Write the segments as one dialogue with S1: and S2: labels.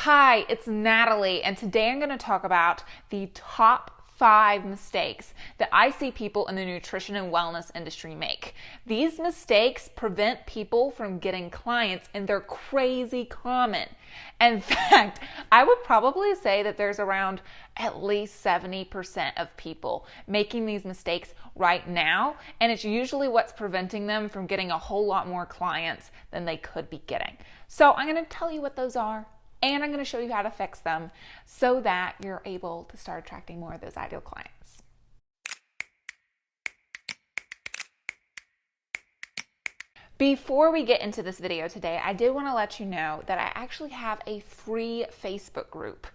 S1: Hi, it's Natalie, and today I'm going to talk about the top 5 mistakes that I see people in the nutrition and wellness industry make. These mistakes prevent people from getting clients, and they're crazy common. In fact, I would probably say that there's around at least 70% of people making these mistakes right now, and it's usually what's preventing them from getting a whole lot more clients than they could be getting. So I'm going to tell you what those are, and I'm going to show you how to fix them so that you're able to start attracting more of those ideal clients. Before we get into this video today, I did want to let you know that I actually have a free Facebook group.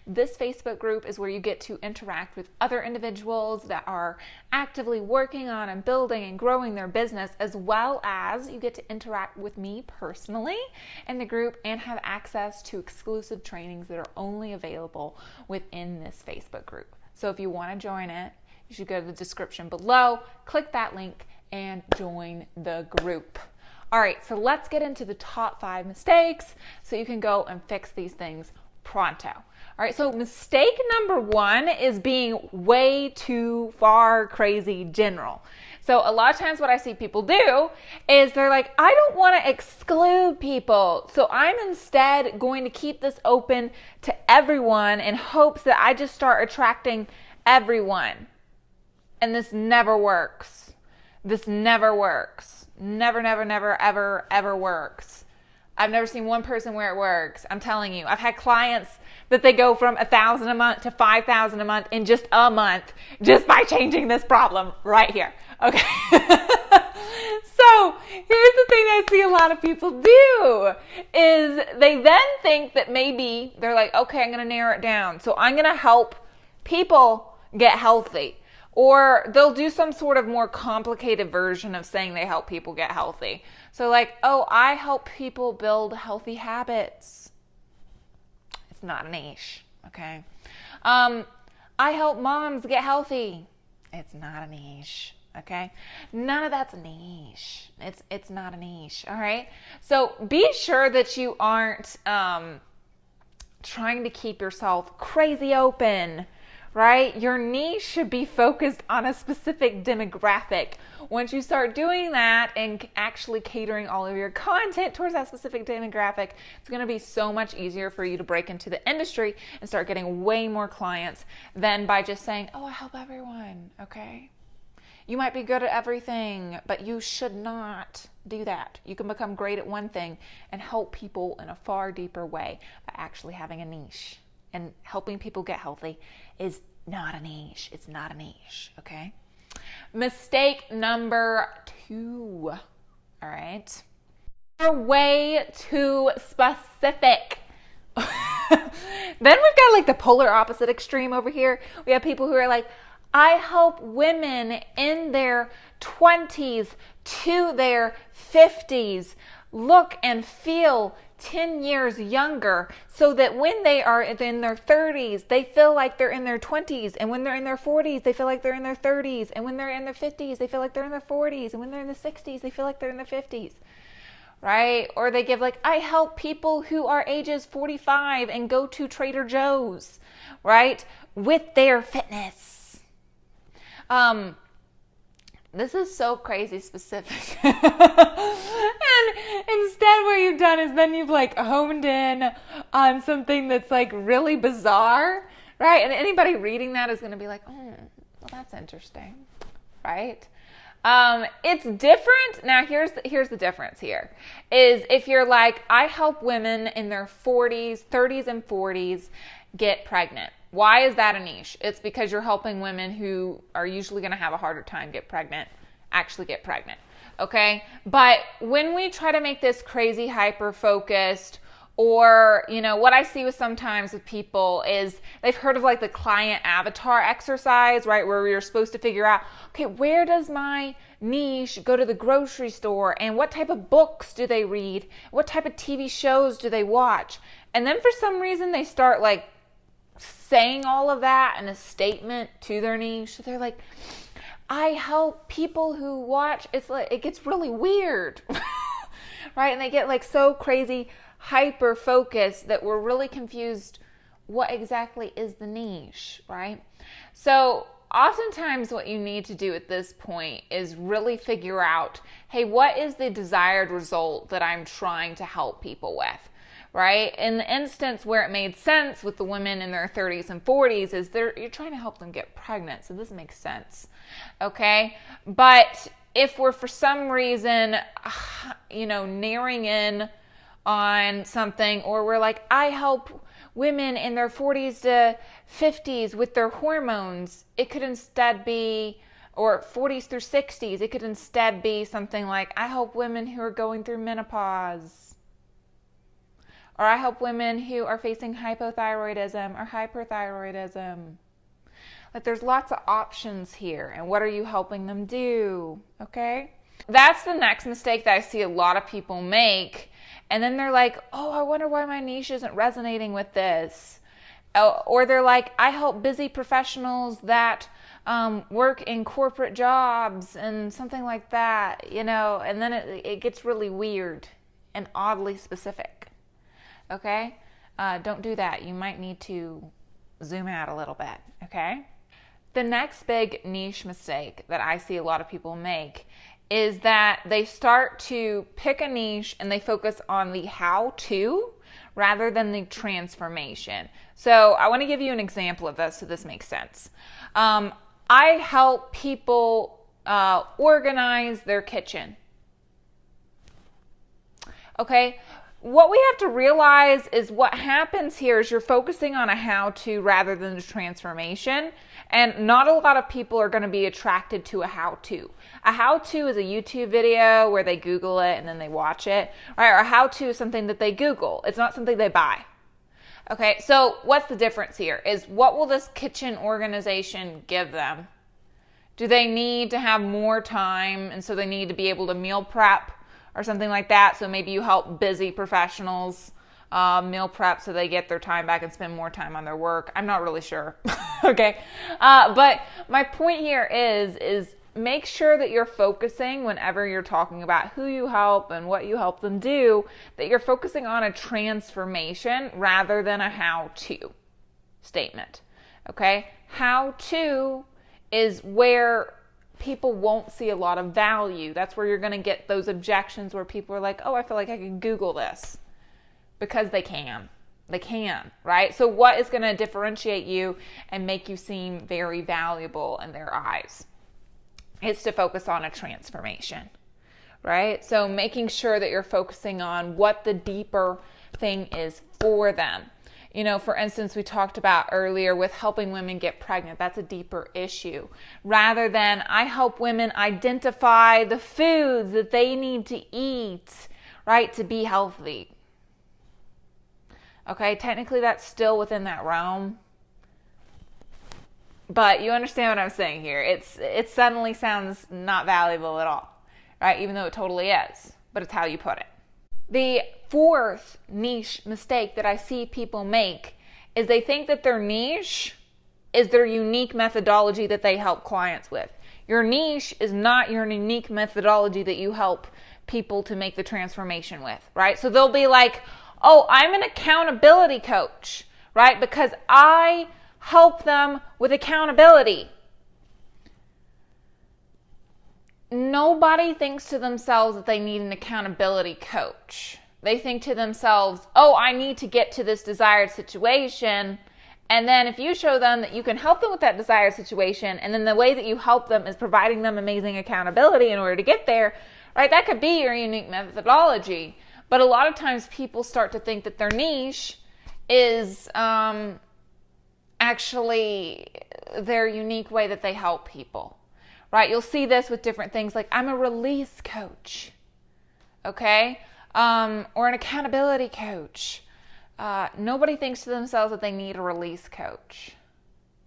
S1: This Facebook group is where you get to interact with other individuals that are actively working on and building and growing their business, as well as you get to interact with me personally in the group and have access to exclusive trainings that are only available within this Facebook group. So if you want to join it, you should go to the description below, click that link, and join the group. All right, so let's get into the top 5 mistakes so you can go and fix these things pronto. All right, so mistake number 1 is being way too far crazy general. So a lot of times what I see people do is they're like, I don't want to exclude people, so I'm instead going to keep this open to everyone in hopes that I just start attracting everyone. And this never works. This never works. Never, ever works. I've never seen one person where it works. I'm telling you, I've had clients that they go from $1,000 a month to $5,000 a month in just a month, just by changing this problem right here. Okay. So here's the thing I see a lot of people do is they then think that maybe they're like, okay, I'm going to narrow it down. So I'm going to help people get healthy. Or they'll do some sort of more complicated version of saying they help people get healthy. So like, oh, I help people build healthy habits. It's not a niche, okay? I help moms get healthy. It's not a niche, okay? None of that's a niche. It's not a niche, all right? So be sure that you aren't trying to keep yourself crazy open, right? Your niche should be focused on a specific demographic. Once you start doing that and actually catering all of your content towards that specific demographic, it's going to be so much easier for you to break into the industry and start getting way more clients than by just saying, oh, I help everyone, okay? You might be good at everything, but you should not do that. You can become great at one thing and help people in a far deeper way by actually having a niche. And helping people get healthy is not a niche. It's not a niche, okay? Mistake number 2, all right? You're way too specific. Then we've got like the polar opposite extreme over here. We have people who are like, I help women in their 20s to their 50s look and feel 10 years younger so that when they are in their 30s, they feel like they're in their 20s. And when they're in their 40s, they feel like they're in their 30s. And when they're in their 50s, they feel like they're in their 40s. And when they're in their 60s, they feel like they're in their 50s. Right? Or they give like, I help people who are ages 45 and go to Trader Joe's, right? With their fitness. This is so crazy specific. And instead what you've done is then you've like honed in on something that's like really bizarre, right? And anybody reading that is going to be like, well, that's interesting, right? It's different. Now here's the difference here is if you're like, I help women in their 40s, 30s and 40s get pregnant. Why is that a niche? It's because you're helping women who are usually going to have a harder time actually get pregnant. Okay? But when we try to make this crazy hyper-focused, or, you know, what I see with sometimes with people is they've heard of like the client avatar exercise, right? Where you're supposed to figure out, okay, where does my niche go to the grocery store? And what type of books do they read? What type of TV shows do they watch? And then for some reason they start like saying all of that in a statement to their niche. So they're like, I help people who watch, it's like, it gets really weird, right? And they get like so crazy hyper focused that we're really confused what exactly is the niche, right? So oftentimes what you need to do at this point is really figure out, hey, what is the desired result that I'm trying to help people with, right? In the instance where it made sense with the women in their 30s and 40s is you're trying to help them get pregnant, so this makes sense, okay? But if we're for some reason, narrowing in on something, or we're like, I help women in their 40s to 50s with their hormones, it could instead be, or 40s through 60s, it could instead be something like, I help women who are going through menopause, or I help women who are facing hypothyroidism or hyperthyroidism. Like, there's lots of options here, and what are you helping them do, okay? That's the next mistake that I see a lot of people make. And then they're like, oh, I wonder why my niche isn't resonating with this. Or they're like, I help busy professionals that work in corporate jobs and something like that, and then it gets really weird and oddly specific. Okay? Don't do that. You might need to zoom out a little bit. Okay? The next big niche mistake that I see a lot of people make is that they start to pick a niche and they focus on the how-to rather than the transformation. So I want to give you an example of this so this makes sense. I help people organize their kitchen. Okay? What we have to realize is what happens here is you're focusing on a how-to rather than a transformation. And not a lot of people are going to be attracted to a how-to. A how-to is a YouTube video where they Google it and then they watch it, right? Or a how-to is something that they Google. It's not something they buy. Okay, so what's the difference here? Is what will this kitchen organization give them? Do they need to have more time, and so they need to be able to meal prep or something like that? So maybe you help busy professionals meal prep so they get their time back and spend more time on their work. I'm not really sure. Okay. But my point here is make sure that you're focusing whenever you're talking about who you help and what you help them do, that you're focusing on a transformation rather than a how-to statement. Okay. How-to is where people won't see a lot of value. That's where you're going to get those objections where people are like, oh, I feel like I can Google this. Because they can. They can, right? So what is going to differentiate you and make you seem very valuable in their eyes? It's to focus on a transformation, right? So making sure that you're focusing on what the deeper thing is for them. For instance, we talked about earlier with helping women get pregnant. That's a deeper issue. Rather than I help women identify the foods that they need to eat, right, to be healthy. Okay, technically that's still within that realm. But you understand what I'm saying here. It suddenly sounds not valuable at all, right? Even though it totally is, but it's how you put it. The fourth niche mistake that I see people make is they think that their niche is their unique methodology that they help clients with. Your niche is not your unique methodology that you help people to make the transformation with, right? So they'll be like, oh, I'm an accountability coach, right? Because I help them with accountability. Nobody thinks to themselves that they need an accountability coach. They think to themselves, oh, I need to get to this desired situation. And then if you show them that you can help them with that desired situation, and then the way that you help them is providing them amazing accountability in order to get there, right? That could be your unique methodology. But a lot of times people start to think that their niche is actually their unique way that they help people, right? You'll see this with different things like I'm a release coach, okay? Or an accountability coach. Nobody thinks to themselves that they need a release coach,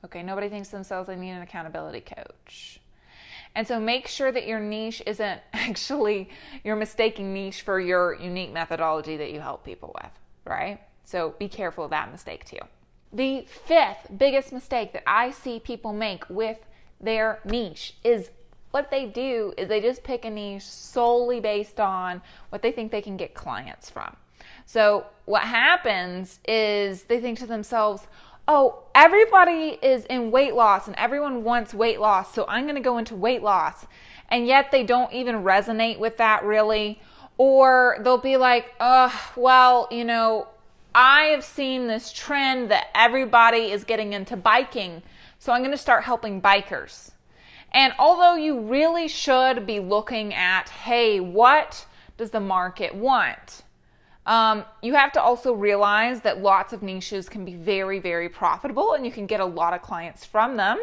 S1: okay? Nobody thinks to themselves they need an accountability coach. And so make sure that your niche isn't actually your mistaken niche for your unique methodology that you help people with, right? So be careful of that mistake too. The fifth biggest mistake that I see people make with their niche is what they do is they just pick a niche solely based on what they think they can get clients from. So what happens is they think to themselves, oh, everybody is in weight loss and everyone wants weight loss, so I'm going to go into weight loss. And yet they don't even resonate with that really. Or they'll be like, well, you know, I have seen this trend that everybody is getting into biking, so I'm going to start helping bikers. And although you really should be looking at, hey, what does the market want? You have to also realize that lots of niches can be very, very profitable and you can get a lot of clients from them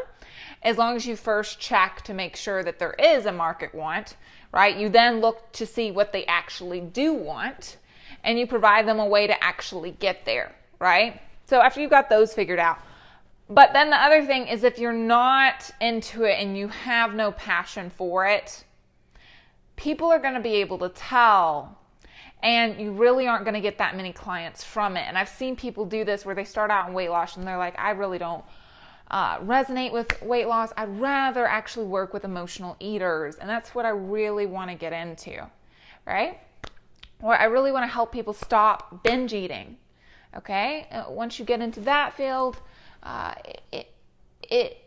S1: as long as you first check to make sure that there is a market want, right? You then look to see what they actually do want and you provide them a way to actually get there, right? So after you've got those figured out. But then the other thing is if you're not into it and you have no passion for it, people are going to be able to tell. And you really aren't going to get that many clients from it. And I've seen people do this where they start out in weight loss and they're like, I really don't resonate with weight loss. I'd rather actually work with emotional eaters. And that's what I really want to get into, right? Or I really want to help people stop binge eating, okay? Once you get into that field, it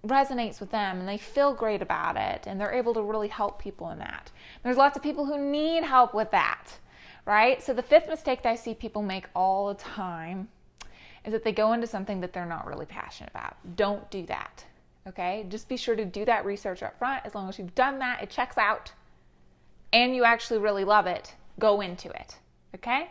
S1: resonates with them and they feel great about it. And they're able to really help people in that. There's lots of people who need help with that. Right? So the fifth mistake that I see people make all the time is that they go into something that they're not really passionate about. Don't do that. Okay? Just be sure to do that research up front. As long as you've done that, it checks out, and you actually really love it, go into it. Okay?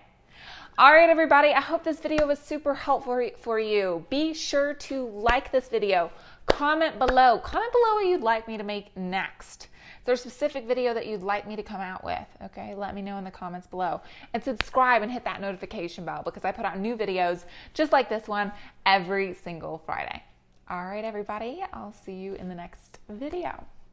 S1: All right, everybody. I hope this video was super helpful for you. Be sure to like this video. Comment below. Comment below what you'd like me to make next. If there's a specific video that you'd like me to come out with, okay, let me know in the comments below. And subscribe and hit that notification bell because I put out new videos just like this one every single Friday. All right, everybody, I'll see you in the next video.